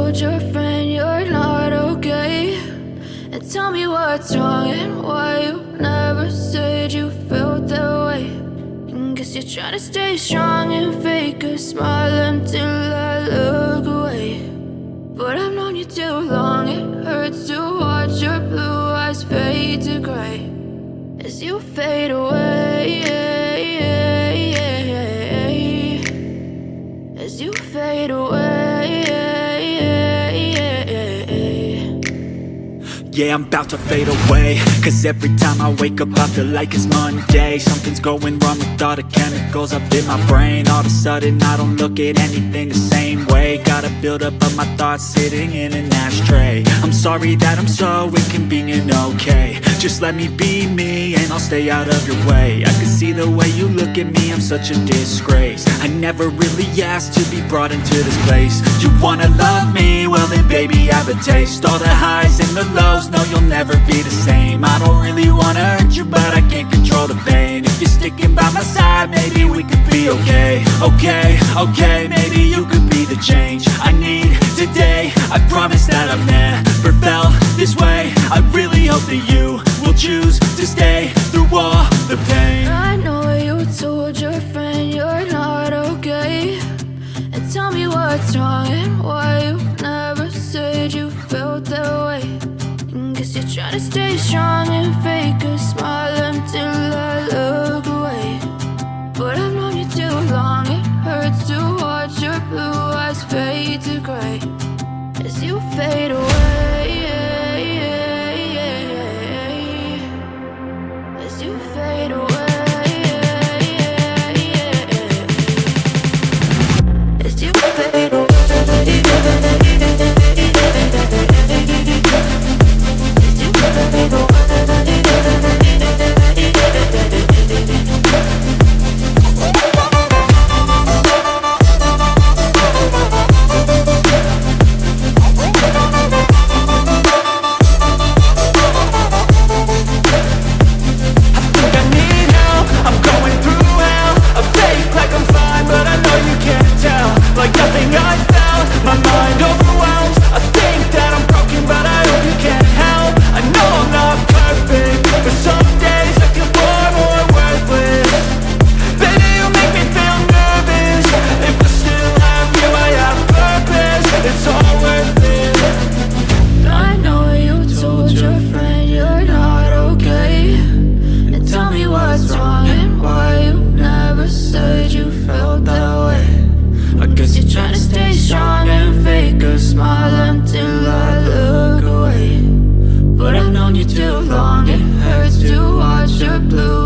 told your friend you're not okay? And tell me what's wrong and why you never said you felt that way. And guess you're trying to stay strong and fake a smile until I look away. But I've known you too long, it hurts to watch your blue eyes fade to gray as you fade away, as you fade away. Yeah, I'm about to fade away, cause every time I wake up I feel like it's Monday. Something's going wrong with all the chemicals up in my brain. All of a sudden I don't look at anything the same way. Gotta build up of my thoughts sitting in an ashtray. I'm sorry that I'm so inconvenient, okay? Just let me be me and I'll stay out of your way. I can see the way you look at me, I'm such a disgrace. I never really asked to be brought into this place. You wanna love me? Well then baby, have a taste. All the highs and the lows, no, you'll never be the same. I don't really wanna hurt you, but I can't control the pain. If you're sticking by my side, maybe we could be okay. Okay, maybe you could be the change I need today. I promise that I've never felt this way. I really hope that you will choose to stay through all the pain. I know you told your friend you're not okay. And tell me what's wrong and why you never said you felt that way. Guess you're trying to stay strong and fake a smile until I look away. But I've known you too long, it hurts to watch your blue eyes fade to gray as you fade away, as you fade away, as you fade away. Too long, it hurts to watch your blue